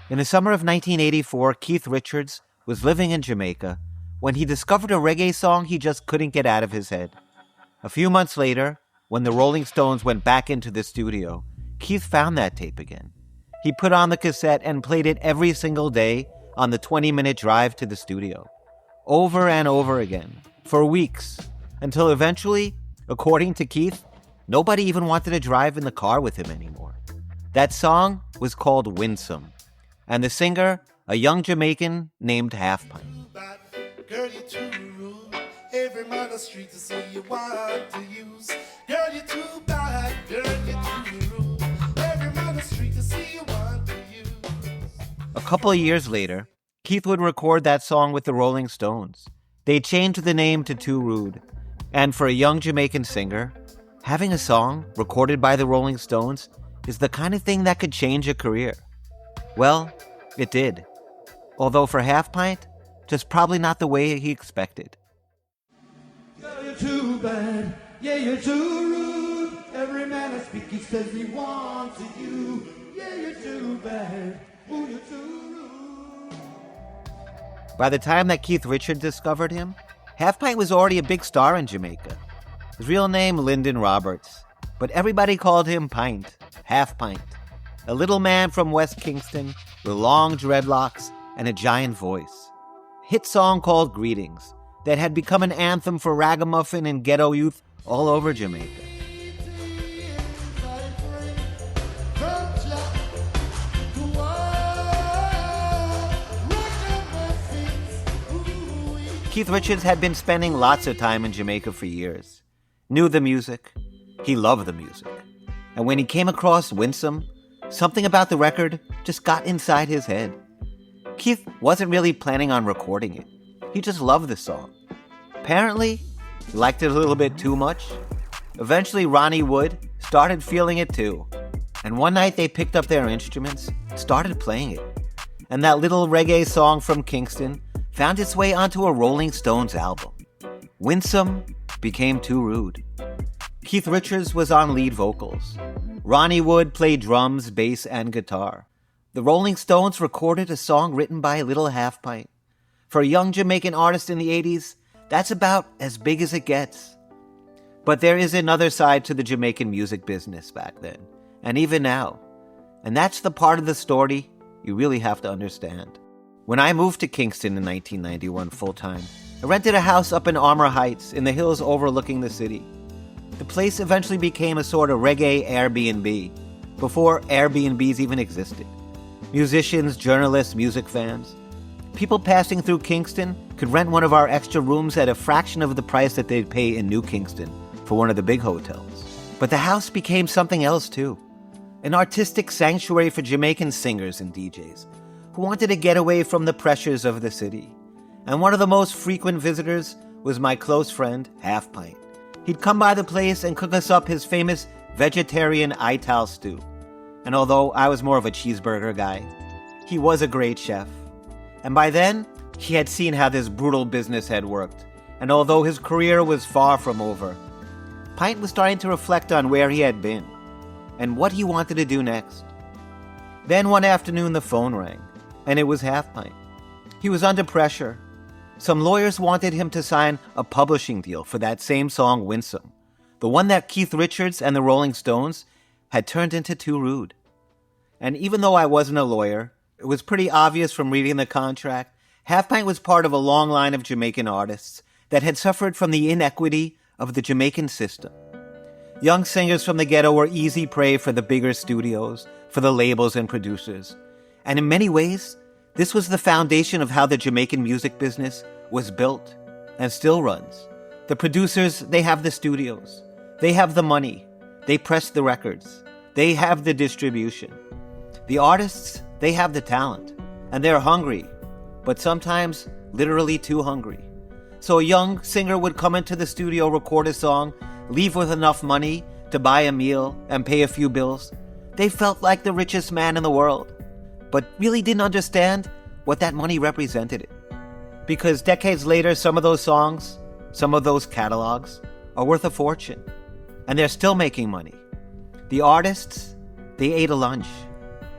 In the summer of 1984, Keith Richards was living in Jamaica when he discovered a reggae song he just couldn't get out of his head. A few months later, when the Rolling Stones went back into the studio, Keith found that tape again. He put on the cassette and played it every single day on the 20-minute drive to the studio. Over and over again, for weeks, until eventually, according to Keith, nobody even wanted to drive in the car with him anymore. That song was called Winsome, and the singer, a young Jamaican named Half Pint. Girl, you're too rude. Every man on the street to see you want to use. Girl, you're too bad. Girl, you're too rude. Every man on the street to see you want to use. A couple of years later, Keith would record that song with the Rolling Stones. They changed the name to Too Rude. And for a young Jamaican singer, having a song recorded by the Rolling Stones is the kind of thing that could change a career. Well, it did. Although for Half Pint, just probably not the way he expected. Girl, you're too bad. Yeah, you're too rude. Every man I speak, he says he wants you. Yeah, you're too bad. Ooh, you're too rude. By the time that Keith Richards discovered him, Half Pint was already a big star in Jamaica. His real name, Lyndon Roberts, but everybody called him Pint, Half Pint. A little man from West Kingston with long dreadlocks and a giant voice. Hit song called Greetings that had become an anthem for Raggamuffin and ghetto youth all over Jamaica. Keith Richards had been spending lots of time in Jamaica for years. Knew the music. He loved the music. And when he came across Winsome, something about the record just got inside his head. Keith wasn't really planning on recording it. He just loved the song. Apparently, he liked it a little bit too much. Eventually, Ronnie Wood started feeling it too. And one night they picked up their instruments, started playing it. And that little reggae song from Kingston found its way onto a Rolling Stones album. Winsome became Too Rude. Keith Richards was on lead vocals. Ronnie Wood played drums, bass, and guitar. The Rolling Stones recorded a song written by Little Half Pint. For a young Jamaican artist in the 80s, that's about as big as it gets. But there is another side to the Jamaican music business back then, and even now. And that's the part of the story you really have to understand. When I moved to Kingston in 1991 full-time, I rented a house up in Armour Heights in the hills overlooking the city. The place eventually became a sort of reggae Airbnb, before Airbnbs even existed. Musicians, journalists, music fans. People passing through Kingston could rent one of our extra rooms at a fraction of the price that they'd pay in New Kingston for one of the big hotels. But the house became something else too. An artistic sanctuary for Jamaican singers and DJs who wanted to get away from the pressures of the city. And one of the most frequent visitors was my close friend, Half Pint. He'd come by the place and cook us up his famous vegetarian ital stew. And although I was more of a cheeseburger guy, he was a great chef. And by then, he had seen how this brutal business had worked. And although his career was far from over, Pint was starting to reflect on where he had been and what he wanted to do next. Then one afternoon, the phone rang, and it was Half Pint. He was under pressure. Some lawyers wanted him to sign a publishing deal for that same song, Winsome, the one that Keith Richards and the Rolling Stones had turned into Too Rude. And even though I wasn't a lawyer, it was pretty obvious from reading the contract, Half Pint was part of a long line of Jamaican artists that had suffered from the inequity of the Jamaican system. Young singers from the ghetto were easy prey for the bigger studios, for the labels and producers. And in many ways, this was the foundation of how the Jamaican music business was built and still runs. The producers, they have the studios. They have the money. They press the records. They have the distribution. The artists, they have the talent. And they're hungry, but sometimes literally too hungry. So a young singer would come into the studio, record a song, leave with enough money to buy a meal and pay a few bills. They felt like the richest man in the world, but really didn't understand what that money represented. Because decades later, some of those songs, some of those catalogs are worth a fortune, and they're still making money. The artists, they ate a lunch.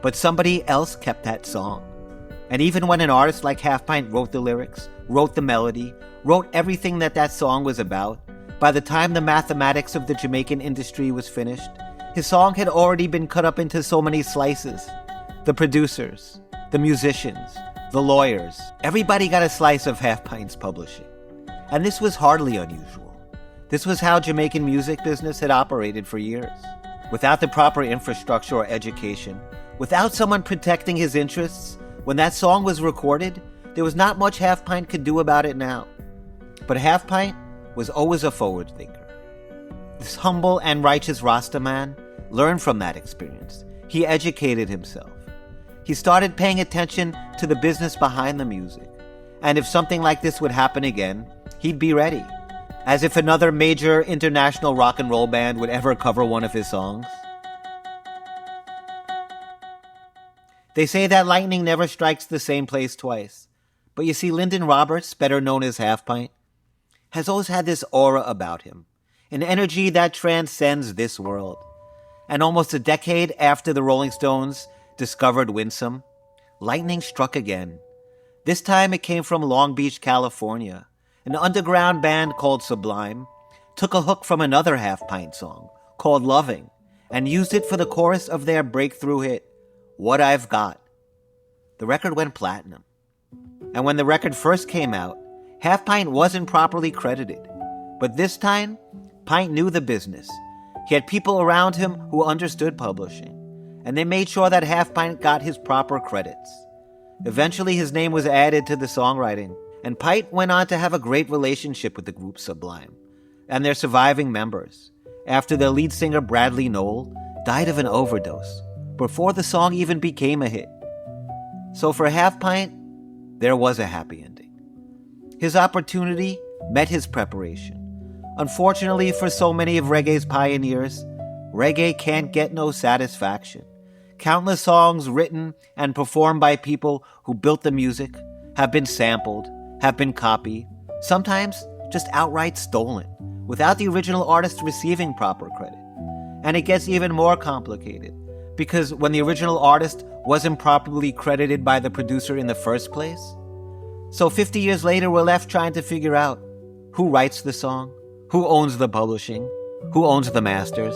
But somebody else kept that song. And even when an artist like Half Pint wrote the lyrics, wrote the melody, wrote everything that song was about, by the time the mathematics of the Jamaican industry was finished, his song had already been cut up into so many slices. The producers, the musicians, the lawyers, everybody got a slice of Half Pint's publishing. And this was hardly unusual. This was how Jamaican music business had operated for years. Without the proper infrastructure or education, without someone protecting his interests, when that song was recorded, there was not much Half Pint could do about it now. But Half Pint was always a forward thinker. This humble and righteous Rasta man learned from that experience. He educated himself. He started paying attention to the business behind the music. And if something like this would happen again, he'd be ready. As if another major international rock and roll band would ever cover one of his songs. They say that lightning never strikes the same place twice. But you see, Lyndon Roberts, better known as Half Pint, has always had this aura about him, an energy that transcends this world. And almost a decade after the Rolling Stones discovered Winsome, lightning struck again. This time it came from Long Beach, California. An underground band called Sublime took a hook from another Half Pint song called Loving and used it for the chorus of their breakthrough hit, What I've Got. The record went platinum. And when the record first came out, Half Pint wasn't properly credited. But this time, Pint knew the business. He had people around him who understood publishing, and they made sure that Half Pint got his proper credits. Eventually, his name was added to the songwriting, and Pint went on to have a great relationship with the group Sublime and their surviving members, after their lead singer Bradley Noel died of an overdose before the song even became a hit. So for Half Pint, there was a happy ending. His opportunity met his preparation. Unfortunately for so many of reggae's pioneers, reggae can't get no satisfaction. Countless songs written and performed by people who built the music have been sampled, have been copied, sometimes just outright stolen, without the original artist receiving proper credit. And it gets even more complicated, because when the original artist wasn't properly credited by the producer in the first place, so 50 years later we're left trying to figure out who writes the song, who owns the publishing, who owns the masters,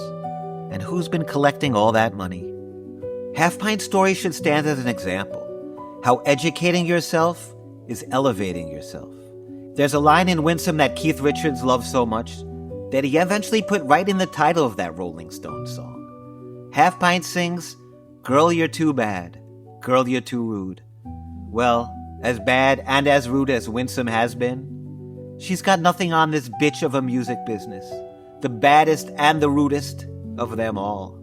and who's been collecting all that money. Half Pint's story should stand as an example, how educating yourself is elevating yourself. There's a line in Winsome that Keith Richards loves so much that he eventually put right in the title of that Rolling Stones song. Half Pint sings, "Girl, you're too bad. Girl, you're too rude." Well, as bad and as rude as Winsome has been, she's got nothing on this bitch of a music business, the baddest and the rudest of them all.